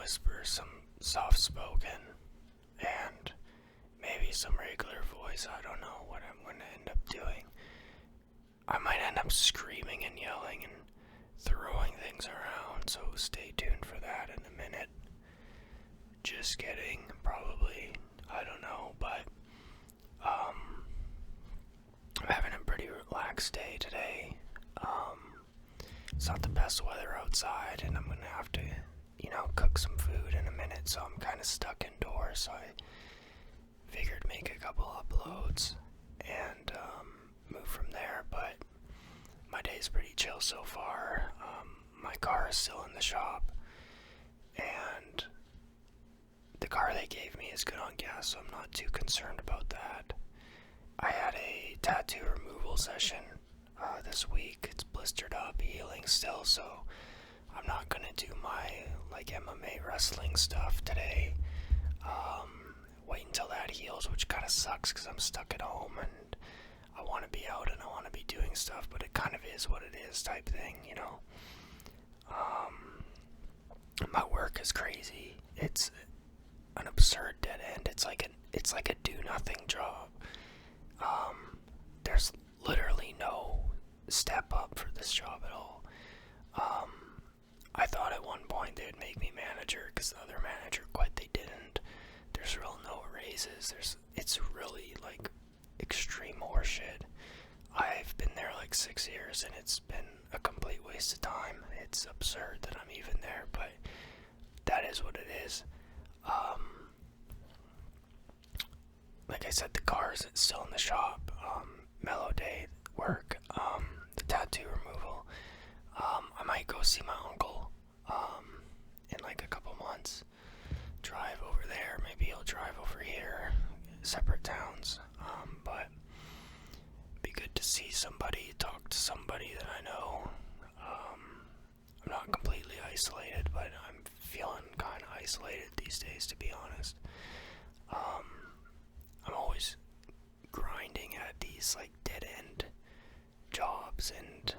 whisper, some soft-spoken, and maybe some regular voice. I don't know what I'm going to end up doing. I might end up screaming and yelling and throwing things around, so stay tuned for that in a minute. Just kidding, probably. I don't know, but I'm having a pretty relaxed day today. It's not the best weather outside, and I'm going to have to, cook some food in a minute, so I'm kind of stuck indoors, so I figured make a couple uploads and move from there, but my day's pretty chill so far. My car is still in the shop, and the car they gave me is good on gas, so I'm not too concerned about that. I had a tattoo removal session this week. It's blistered up, healing still, so I'm not gonna do my MMA wrestling stuff today. Wait until that heals, which kind of sucks because I'm stuck at home and I want to be out and I want to be doing stuff, but it kind of is what it is type thing, My work is crazy. It's an absurd dead end. It's like a do nothing job. There's literally no step up for this job at all. I thought at one point they would make me manager because the other manager quit. They didn't. There's real no raises. It's really extreme horseshit. I've been there 6 years and it's been a complete waste of time. It's absurd that I'm even there, but that is what it is. Like I said, the car is still in the shop. Mellow day work. The tattoo removal. I might go see my uncle in a couple months. Drive over there. Maybe he'll drive over here. Separate towns. But it'd be good to see somebody, talk to somebody that I know. I'm not completely isolated, but I'm feeling kind of isolated these days, to be honest. I'm always grinding at these dead-end jobs and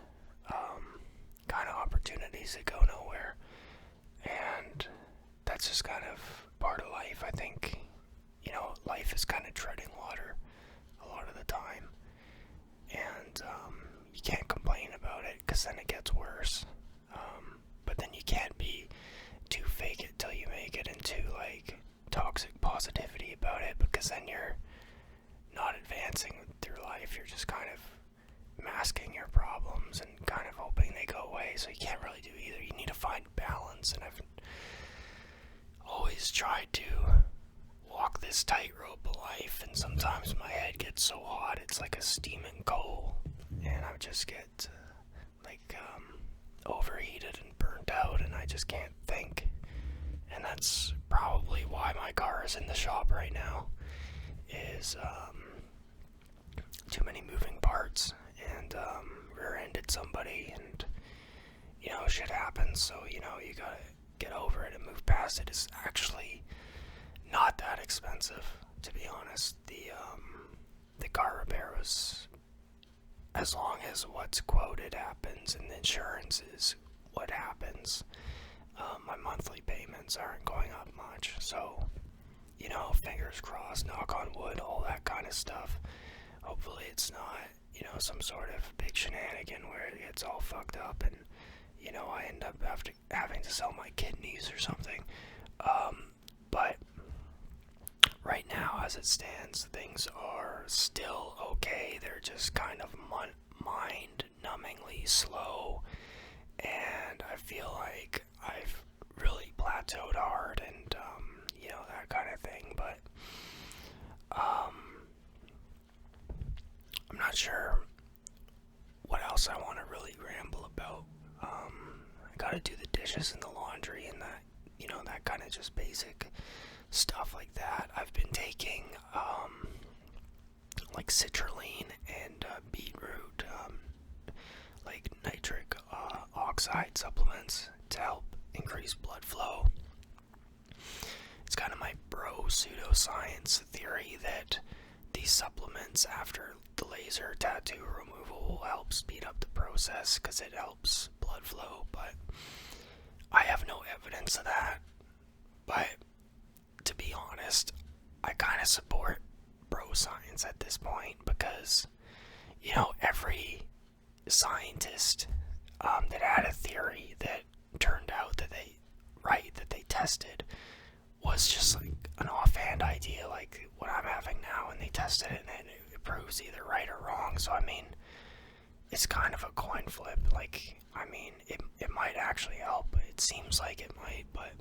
kind of opportunities that go nowhere, and that's just kind of part of life. I think life is kind of treading water a lot of the time, and you can't complain about it because then it gets worse, but then you can't be too fake it till you make it and too toxic positivity about it, because then you're not advancing through life. You're just kind of masking your problems and kind of hoping they go away, so you can't really do either. You need to find balance, and I've always tried to walk this tightrope of life, and sometimes my head gets so hot it's like a steaming coal, and I just get overheated and burnt out, and I just can't think. And that's probably why my car is in the shop right now, is too many moving parts, and rear-ended somebody, and shit happens, so you gotta get over it and move past it. It's actually not that expensive, to be honest. The car repair was, as long as what's quoted happens and the insurance is what happens, my monthly payments aren't going up much, so fingers crossed, knock on wood, all that kind of stuff. Hopefully it's not some sort of big shenanigan where it gets all fucked up and I end up having to sell my kidneys or something. But right now, as it stands, things are still okay. They're just kind of mind-numbingly slow, and I feel like I've really plateaued hard, and that kind of thing. But I'm not sure what else I want to really ramble about. I gotta do the dishes and the laundry and that, that kind of just basic stuff like that. I've been taking citrulline and beetroot, nitric oxide supplements to help increase blood flow. It's kind of my pseudoscience theory that these supplements after the laser tattoo removal will help speed up the process because it helps blood flow, but I have no evidence of that But to be honest, I kind of support bro science at this point because, every scientist that had a theory that turned out that they tested was just like an offhand idea, like what I'm having now, and they tested it and it proves either right or wrong. So I mean, it's kind of a coin flip. Like, I mean, it might actually help. It seems like it might, but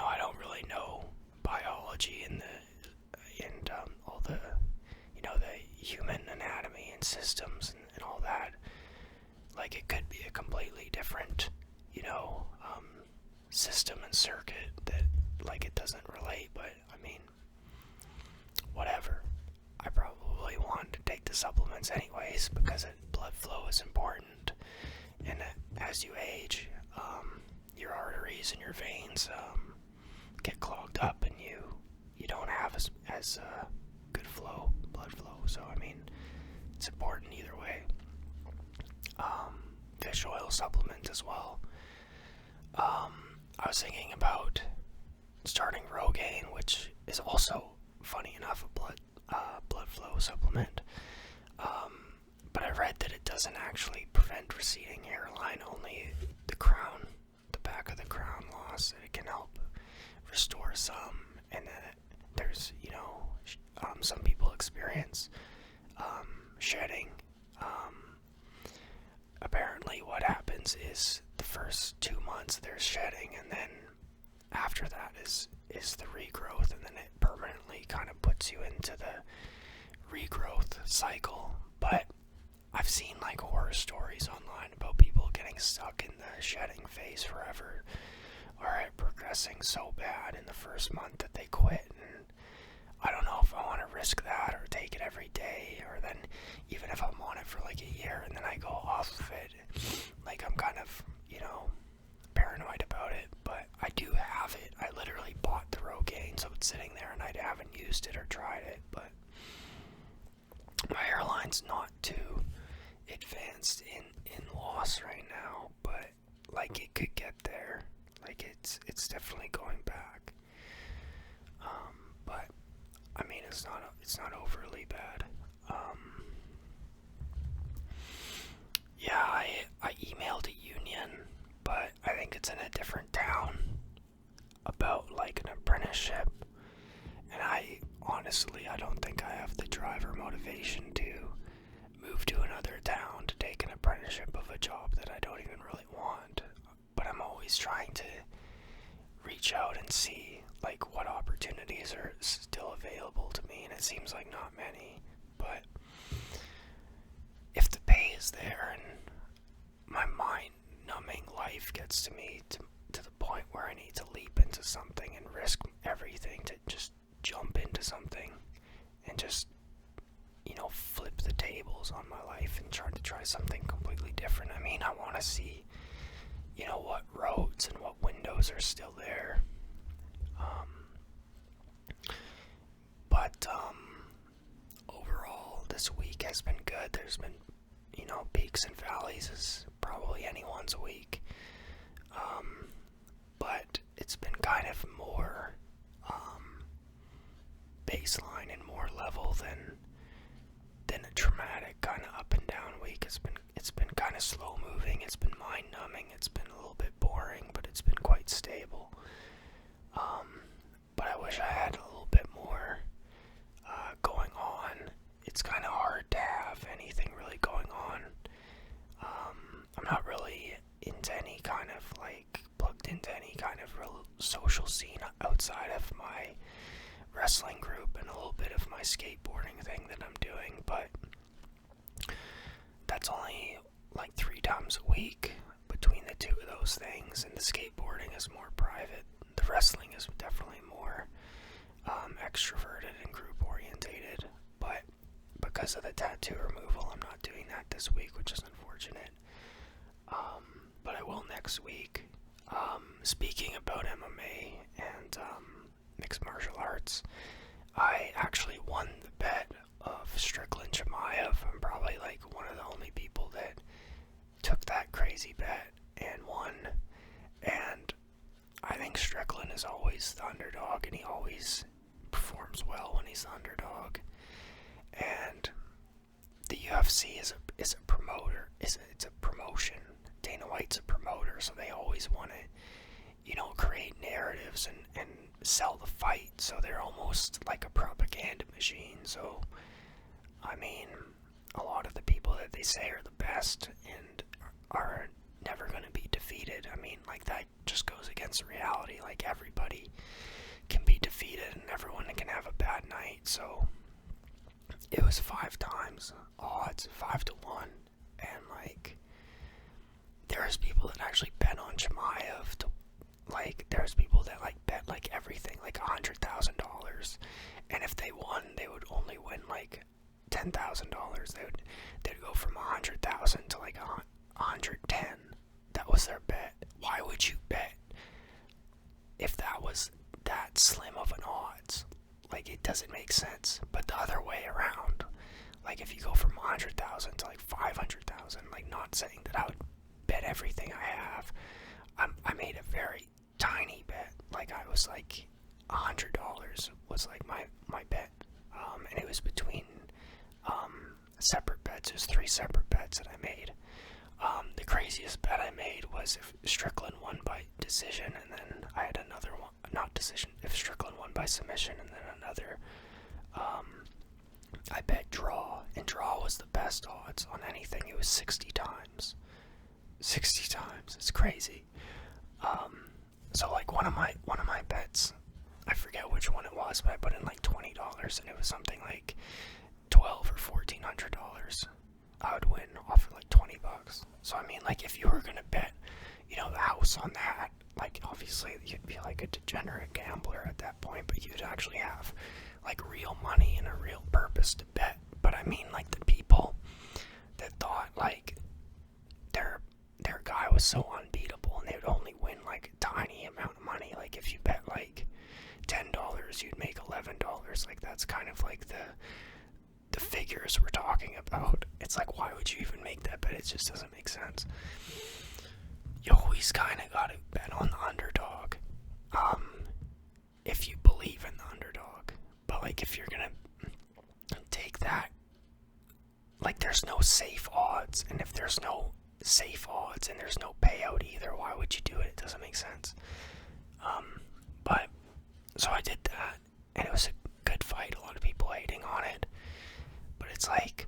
I don't really know biology and all the the human anatomy and systems and all that. Like, it could be a completely different system and circuit that like it doesn't relate. But I mean, whatever. I probably want to take the supplements anyways because blood flow is important, and as you age, your arteries and your veins get clogged up, and you don't have as good blood flow. So I mean, it's important either way. Fish oil supplement as well. I was thinking about starting Rogaine, which is also, funny enough, a blood flow supplement. But I read that it doesn't actually prevent receding hairline, only the back of the crown loss. That it can help restore some, and then there's some people experience shedding. Apparently what happens is the first 2 months there's shedding, and then after that is the regrowth, and then it permanently kind of puts you into the regrowth cycle. But I've seen like horror stories online about people getting stuck in the shedding phase forever, or it progressing so bad in the first month that they quit. And I don't know if I want to risk that or take it every day, or then even if I'm on it for like a year and then I go off of it, like I'm kind of, paranoid about it. But I do have it. I literally bought the Rogaine, so it's sitting there and I haven't used it or tried it. But my hairline's not too advanced in loss right now, but like it could get there. Like it's definitely going back. But I mean, it's not overly bad. Yeah, I emailed a union, but I think it's in a different town, about like an apprenticeship, and I don't think I have the drive or motivation to move to another town to take an apprenticeship of a job that I don't even really want. But I'm always trying to reach out and see like what opportunities are still available to me, and it seems like not many. But if the pay is there and my mind-numbing life gets to me to the point where I need to leap into something and risk everything to just jump into something and just flip the tables on my life and try something completely different. I mean, I want to see what roads and what windows are still there. But overall, this week has been good. There's been, peaks and valleys, as probably anyone's week. But it's been kind of more baseline and more level than a traumatic kind of up and down week. It's been kind of slow moving. It's been mind numbing. It's been a little bit boring, but it's been quite stable. But I wish I had a little bit more going on. It's kind of hard to have anything really going on. I'm not really into any kind of plugged into any kind of real social scene outside of my wrestling group and a little bit of my skateboarding thing that I'm doing, but that's only like 3 times a week between the two of those things, and the skateboarding is more private. The wrestling is definitely more extroverted and group orientated, but because of the tattoo removal, I'm not doing that this week, which is unfortunate. But I will next week. Speaking about MMA and mixed martial arts, I actually won the bet of Strickland Chimaev. I'm probably like one of the only people that took that crazy bet and won. And I think Strickland is always always the underdog, and he always performs well when he's the underdog. And the UFC is a promoter. It's a promotion. Dana White's a promoter, so they always want to, create narratives and sell the fight. So they're almost like a propaganda machine. So, I mean, a lot of the people that they say are the best and are never going to be defeated. I mean, like, that just goes against reality. Like, everybody can be defeated and everyone can have a bad night. So it was 5 times odds, 5-1, and like, there's people that actually bet on Chimaev to, like, there's people that like bet like everything, like $100,000, and if they won, they would only win like $10,000. They'd go from 100,000 to like 110. That was their bet. Why would you bet if that was that slim of an odds? Like, it doesn't make sense. But the other way around, like, if you go from 100,000 to like 500,000, like, not saying that I would bet everything I have. I made a very tiny bet. Like, I was like $100 was like my bet, and it was between separate bets. It was 3 separate bets that I made. The craziest bet I made was if Strickland won by decision, and then I had another one, not decision, if Strickland won by submission, and then another, I bet draw, and draw was the best odds on anything. It was 60 times. 60 times. It's crazy. So like one of my bets, I forget which one it was, but I put in like $20, and it was something like $1,200 or $1,400. I would win off of like $20. So I mean, like, if you were gonna bet, the house on that, like, obviously you'd be like a degenerate gambler at that point, but you'd actually have like real money and a real purpose to bet. But I mean, like, the people that thought like their guy was so unbeatable and they would only win like a tiny amount of money. Like, if you bet like $10, you'd make $11. Like, that's kind of like the figures we're talking about. It's like, why would you even make that bet? It just doesn't make sense. You always kind of gotta bet on the underdog, if you believe in the underdog. But like, if you're gonna take that, like, there's no safe odds, and if there's no safe odds and there's no payout either, why would you do it? It doesn't make sense. But so I did that, and it was a good fight. A lot of people hating on it, but it's like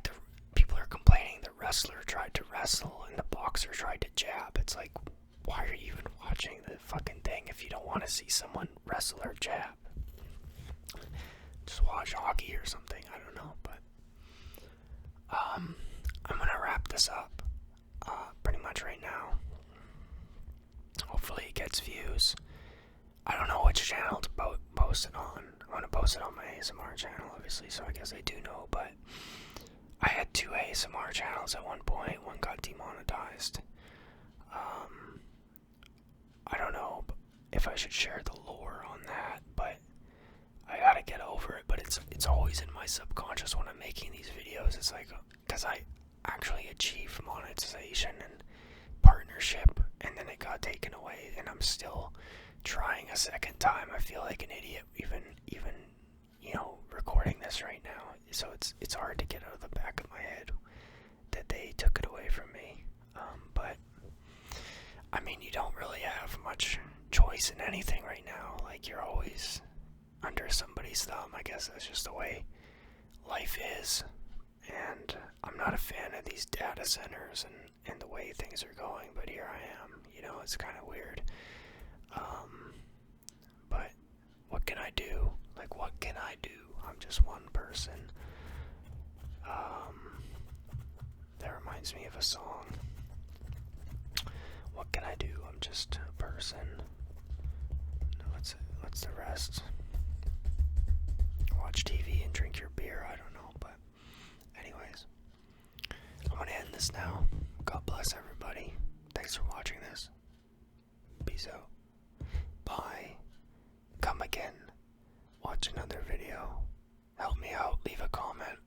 the people are complaining the wrestler tried to wrestle and the boxer tried to jab. It's like, why are you even watching the fucking thing if you don't want to see someone wrestle or jab? Just watch hockey or something. I don't know, but I'm gonna wrap this up pretty much right now. Hopefully it gets views. I don't know which channel to post it on. I want to post it on my ASMR channel, obviously, so I guess I do know, but I had 2 ASMR channels at one point. One got demonetized. I don't know if I should share the lore on that, but I gotta get over it. But it's always in my subconscious when I'm making these videos. It's like, because I actually achieved monetization and partnership, and then it got taken away, and I'm still trying a second time. I feel like an idiot even recording this right now. So it's hard to get out of the back of my head that they took it away from me. But I mean, you don't really have much choice in anything right now. Like, you're always under somebody's thumb. I guess that's just the way life is. And I'm not a fan of these data centers and the way things are going, but here I am. It's kind of weird. But what can I do? Like, what can I do? I'm just one person. That reminds me of a song. What can I do? I'm just a person. What's the rest? Watch TV and drink your beer. I don't know, but anyways, I'm gonna end this now. God bless everybody. Thanks for watching this. Peace out. Bye. Come again. Watch another video. Help me out. Leave a comment.